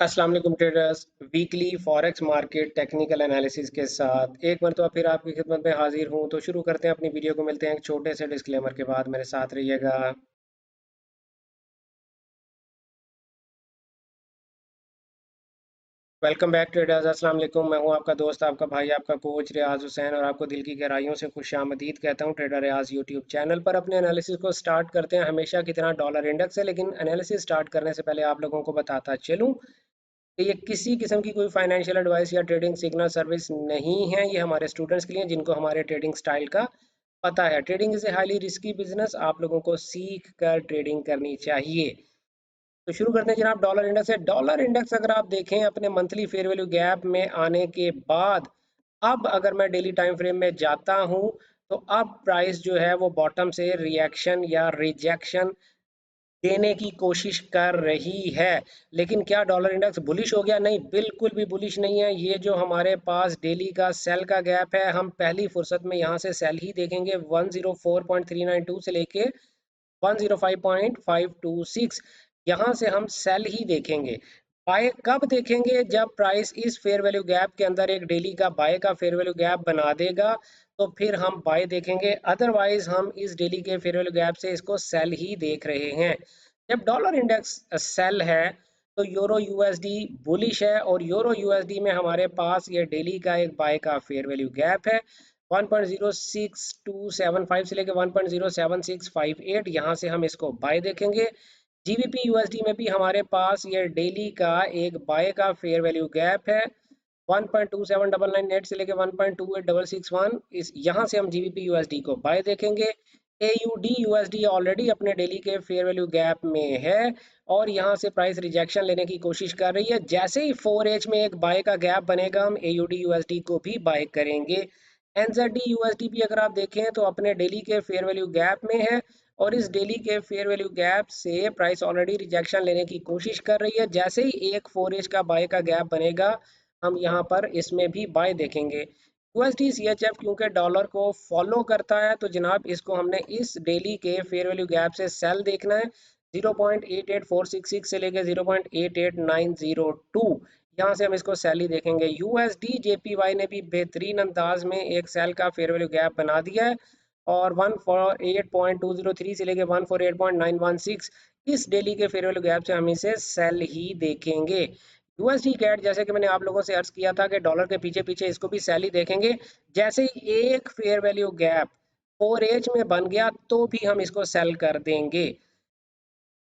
अस्सलाम वालेकुम traders. Weekly forex market technical analysis के साथ एक मरतबा फिर आपकी खिदमत में हाजिर हूं। तो शुरू करते हैं अपनी वीडियो को। मिलते हैं एक छोटे से डिस्क्लेमर के बाद। मेरे साथ रहिएगा। Welcome back traders. अस्सलाम वालेकुम। मैं हूं आपका दोस्त, आपका भाई, आपका कोच रियाज हुसैन, और आपको दिल की गहराइयों से खुशामदीद कहता हूं ट्रेडर रियाज यूट्यूब चैनल पर। अपने एनालिसिस को स्टार्ट करते हैं हमेशा की तरह डॉलर इंडेक्स है, लेकिन एनालिसिस स्टार्ट करने से पहले आप लोगों को बताता चलूं कि ये किसी किस्म की कोई फाइनेंशियल एडवाइस या ट्रेडिंग सिग्नल सर्विस नहीं है। ये हमारे स्टूडेंट्स के लिए जिनको हमारे ट्रेडिंग स्टाइल का पता है। Trading is a highly risky business. आप लोगों को सीख कर ट्रेडिंग करनी चाहिए। तो शुरू करते हैं जनाब डॉलर इंडेक्स से। डॉलर इंडेक्स अगर आप देखें अपने मंथली फेयर वैल्यू गैप में आने के बाद, अब अगर मैं डेली टाइम फ्रेम में जाता हूं, तो अब प्राइस जो है वो बॉटम से रिएक्शन या रिजेक्शन देने की कोशिश कर रही है। लेकिन क्या डॉलर इंडेक्स बुलिश हो गया? नहीं, बिल्कुल भी बुलिश नहीं है। ये जो हमारे पास डेली का सेल का गैप है, हम पहली फुर्सत में यहाँ से सेल ही देखेंगे 104.392 से लेके 105.526। यहाँ से हम सेल ही देखेंगे। बाय कब देखेंगे? जब प्राइस इस फेयर वैल्यू गैप के अंदर एक डेली का बाय का फेयर वैल्यू गैप बना देगा, तो फिर हम बाय देखेंगे। अदरवाइज हम इस डेली के फेयर वैल्यू गैप से इसको सेल ही देख रहे हैं। जब डॉलर इंडेक्स सेल है तो यूरो यूएसडी बुलिश है, और यूरो यूएसडी में हमारे पास ये डेली का एक बाय का फेयर वैल्यू गैप है 1.06275 से लेकर 1.07658। यहाँ से हम इसको बाय देखेंगे। जीबीपी यूएसडी में भी हमारे पास ये डेली का एक बाय का फेयर वैल्यू गैप है 1.27998 से लेके 1.28661। इस यहाँ से हम जीबीपी यूएसडी को बाय देखेंगे। एयूडी यूएसडी ऑलरेडी अपने डेली के फेयर वैल्यू गैप में है, और यहाँ से प्राइस रिजेक्शन लेने की कोशिश कर रही है। जैसे ही 4H में एक बाय का गैप बनेगा, हम एयूडी यूएसडी को भी बाय करेंगे। एनजेडी यूएसडी भी अगर आप देखें तो अपने डेली के फेयर वैल्यू गैप में है, और इस डेली के फेयर वैल्यू गैप से प्राइस ऑलरेडी रिजेक्शन लेने की कोशिश कर रही है। जैसे ही एक 4H का बाय का गैप बनेगा, हम यहाँ पर इसमें भी बाय देखेंगे। यूएसडी सीएचएफ क्योंकि डॉलर को फॉलो करता है, तो जनाब इसको हमने इस डेली के फेयर वैल्यू गैप से सेल देखना है 0.88466 से लेके 0.88902। यहाँ से हम इसको सेल ही देखेंगे। यूएसडी जेपीवाई ने भी बेहतरीन अंदाज में एक सेल का फेयर वैल्यू गैप बना दिया है, और 148.203 से लेके 148.916 इस डेली के फेयर वैल्यू गैप से हम इसे सेल ही देखेंगे। यूएसडी कैट, जैसे कि मैंने आप लोगों से अर्ज किया था कि डॉलर के पीछे पीछे इसको भी सेल ही देखेंगे। जैसे ही एक फेयर वैल्यू गैप 4H में बन गया, तो भी हम इसको सेल कर देंगे।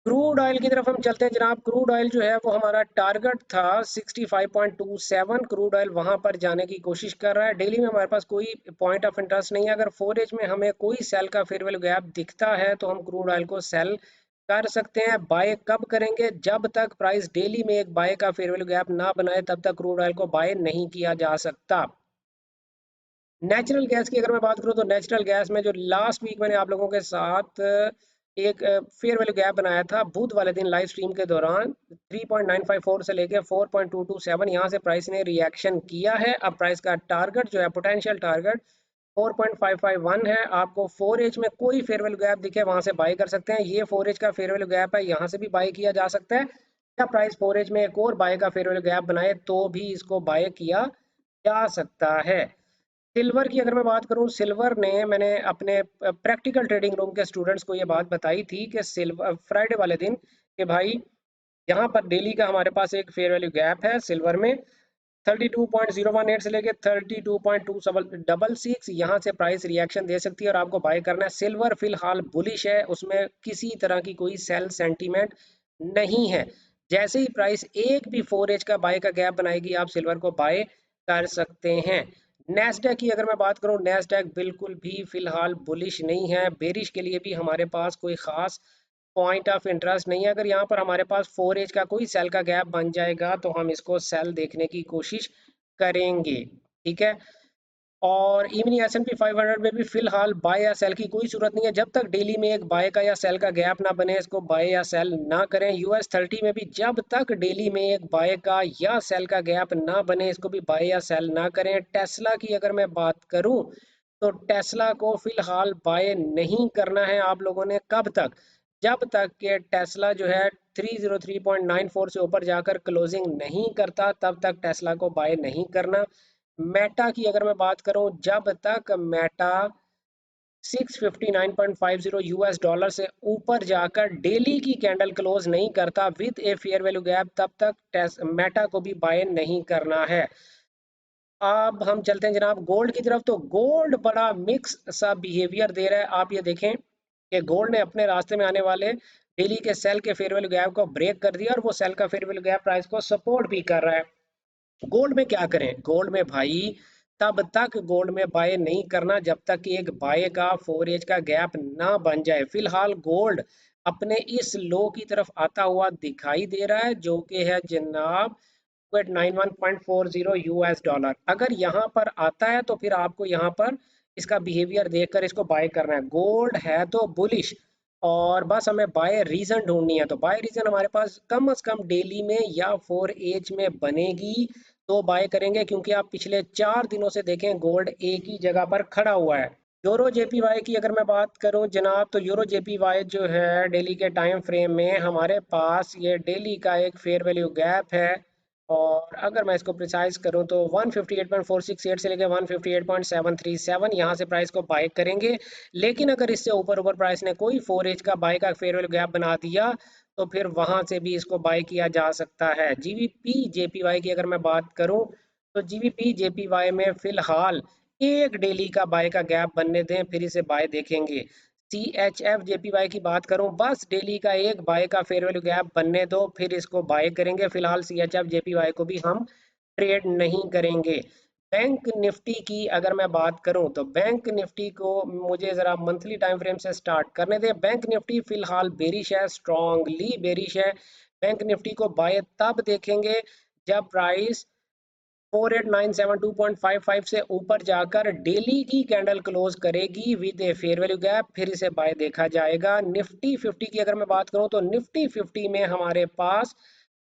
क्रूड ऑयल की तरफ हम चलते हैं जनाब। क्रूड ऑयल जो है वो हमारा टारगेट था 65.27। क्रूड ऑयल वहां पर जाने की कोशिश कर रहा है। डेली में हमारे पास कोई पॉइंट ऑफ इंटरेस्ट नहीं है। अगर 4H में हमें कोई सेल का फेयर वैल्यू गैप दिखता है, तो हम क्रूड ऑयल को सेल कर सकते हैं। बाय कब करेंगे? जब तक प्राइस डेली में एक बाय का फेयर वैल्यू गैप ना बनाए, तब तक क्रूड ऑयल को बाय नहीं किया जा सकता। नेचुरल गैस की अगर मैं बात करूं, तो नेचुरल गैस में जो लास्ट वीक मैंने आप लोगों के साथ एक फेयर वैल्यू गैप बनाया था बुध वाले दिन लाइव स्ट्रीम के दौरान 3.954 से लेके 4.227, यहाँ से प्राइस ने रिएक्शन किया है। अब प्राइस का टारगेट जो है, पोटेंशियल टारगेट 4.551 है। आपको 4H में कोई फेयर वैल्यू गैप दिखे, वहां से बाय कर सकते हैं। ये 4H का फेयर वैल्यू गैप है, यहाँ से भी बाय किया जा सकता है। या प्राइस 4H में एक और बाय का फेयर वैल्यू गैप बनाए, तो भी इसको बाय किया जा सकता है। सिल्वर की अगर मैं बात करूं, सिल्वर ने, मैंने अपने प्रैक्टिकल ट्रेडिंग रूम के स्टूडेंट्स को ये बात बताई थी कि सिल्वर फ्राइडे वाले दिन, कि भाई यहाँ पर डेली का हमारे पास एक फेयर वैल्यू गैप है सिल्वर में 32.018 से लेके 32.266। यहाँ से प्राइस रिएक्शन दे सकती है और आपको बाय करना है। सिल्वर फिलहाल बुलिश है, उसमें किसी तरह की कोई सेल सेंटीमेंट नहीं है। जैसे ही प्राइस एक भी 4H का बाय का गैप बनाएगी, आप सिल्वर को बाय कर सकते हैं। नेस्डैक की अगर मैं बात करूं, नेस्डैक बिल्कुल भी फिलहाल बुलिश नहीं है। बेरिश के लिए भी हमारे पास कोई खास पॉइंट ऑफ इंटरेस्ट नहीं है। अगर यहाँ पर हमारे पास 4H का कोई सेल का गैप बन जाएगा, तो हम इसको सेल देखने की कोशिश करेंगे। ठीक है। और इवनिंग S&P 500 में भी फिलहाल बाय या सेल की कोई सूरत नहीं है। जब तक डेली में एक बाय का या सेल का गैप ना बने, इसको बाय या सेल ना करें। US 30 में भी जब तक डेली में एक बाय का या सेल का गैप ना बने, इसको भी बाय या सेल ना करें। टेस्ला की अगर मैं बात करूं, तो टेस्ला को फिलहाल बाय नहीं करना है आप लोगों ने। कब तक? जब तक कि टेस्ला जो है 303.94 से ऊपर जाकर क्लोजिंग नहीं करता तब तक टेस्ला को बाय नहीं करना। मेटा की अगर मैं बात करूं, जब तक मेटा 659.50 यूएस डॉलर से ऊपर जाकर डेली की कैंडल क्लोज नहीं करता with a fair value gap, तब तक मेटा को भी बाय नहीं करना है। अब हम चलते हैं जनाब गोल्ड की तरफ। तो गोल्ड बड़ा मिक्स सा बिहेवियर दे रहा है। आप ये देखें कि गोल्ड ने अपने रास्ते में आने वाले डेली के सेल के फेयर वैल्यू गैप को ब्रेक कर दिया और वो सेल का फेयर वैल्यू गैप प्राइस को सपोर्ट भी कर रहा है। गोल्ड में क्या करें? गोल्ड में भाई तब तक गोल्ड में बाय नहीं करना जब तक कि एक बाय का 4 एज का गैप ना बन जाए। फिलहाल गोल्ड अपने इस लो की तरफ आता हुआ दिखाई दे रहा है जो कि है जनाब 91.40 यूएस डॉलर। अगर यहाँ पर आता है तो फिर आपको यहाँ पर इसका बिहेवियर देखकर इसको बाय करना है। गोल्ड है तो बुलिश और बस हमें बाय रीजन ढूंढनी है। तो बाय रीजन हमारे पास कम से कम डेली में या 4 एज में बनेगी तो बाय करेंगे, क्योंकि आप पिछले 4 दिनों से देखें गोल्ड एक ही जगह पर खड़ा हुआ है। यूरो जेपीवाई की अगर मैं बात करूं जनाब, तो यूरो जेपीवाई जो है डेली के टाइम फ्रेम में हमारे पास ये डेली का एक फेयर वैल्यू गैप है। और अगर मैं इसको प्रिसाइज करूं तो 158.468 से लेकर 158.737 यहाँ से प्राइस को बाय करेंगे। लेकिन अगर इससे ऊपर ऊपर प्राइस ने कोई 4 एज का बाय का फेयर वैल्यू गैप बना दिया तो फिर वहां से भी इसको बाय किया जा सकता है। जीवीपी जेपीवाई की अगर मैं बात करूं तो जीवीपी जेपीवाई में फिलहाल एक डेली का बाय का गैप बनने दें फिर इसे बाय देखेंगे। सी एच एफ जेपीवाई की बात करूं, बस डेली का एक बाय का फेयर वैल्यू गैप बनने दो फिर इसको बाय करेंगे। फिलहाल सी एच एफ जेपीवाई को भी हम ट्रेड नहीं करेंगे। बैंक निफ्टी की अगर मैं बात करूं तो बैंक निफ्टी को मुझे जरा मंथली टाइम फ्रेम से स्टार्ट करने दें। बैंक निफ्टी फिलहाल बेरिश है, स्ट्रांगली बेरिश है। बैंक निफ्टी को बाय तब देखेंगे जब प्राइस 48,972.55 से ऊपर जाकर डेली की कैंडल क्लोज करेगी with a fair value gap, फिर इसे बाय देखा जाएगा। निफ्टी 50 की अगर मैं बात करूं तो निफ्टी 50 में हमारे पास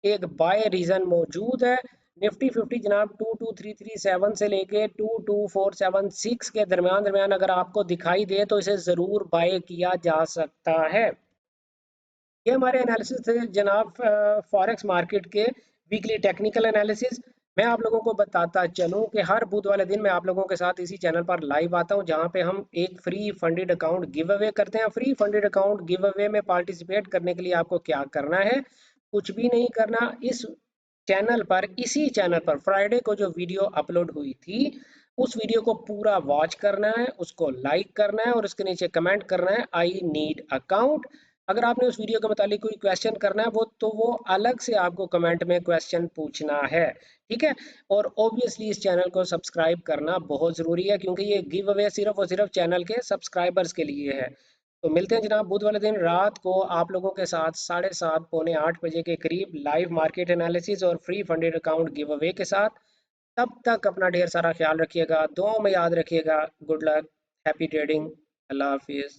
एक बाय रीजन मौजूद है। निफ्टी 50 जनाब 22337 से लेके 22476 के दरमियान दरमियान अगर आपको दिखाई दे तो इसे जरूर बाय किया जा सकता है। ये हमारे एनालिसिस थे जनाब फॉरेक्स मार्केट के वीकली टेक्निकल एनालिसिस। मैं आप लोगों को बताता चलूं कि हर बुध वाले दिन मैं आप लोगों के साथ इसी चैनल पर लाइव आता हूं जहां पे हम एक free funded account give away करते हैं। Free funded account give away में पार्टिसिपेट करने के लिए आपको क्या करना है? कुछ भी नहीं करना। इस चैनल पर, इसी चैनल पर फ्राइडे को जो वीडियो अपलोड हुई थी उस वीडियो को पूरा वॉच करना है, उसको लाइक करना है और उसके नीचे कमेंट करना है आई नीड अकाउंट। अगर आपने उस वीडियो के मुतालिक कोई क्वेश्चन करना है वो अलग से आपको कमेंट में क्वेश्चन पूछना है, ठीक है। और ऑब्वियसली इस चैनल को सब्सक्राइब करना बहुत ज़रूरी है क्योंकि ये गिव अवे सिर्फ और सिर्फ चैनल के सब्सक्राइबर्स के लिए है। तो मिलते हैं जनाब बुध वाले दिन रात को आप लोगों के साथ 7:30 पौने 8 बजे के करीब लाइव मार्केट एनालिसिस और free funded account give away के साथ। तब तक अपना ढेर सारा ख्याल रखिएगा, दुआओं में याद रखिएगा। गुड लक, हैप्पी ट्रेडिंग, अल्लाह हाफिज़।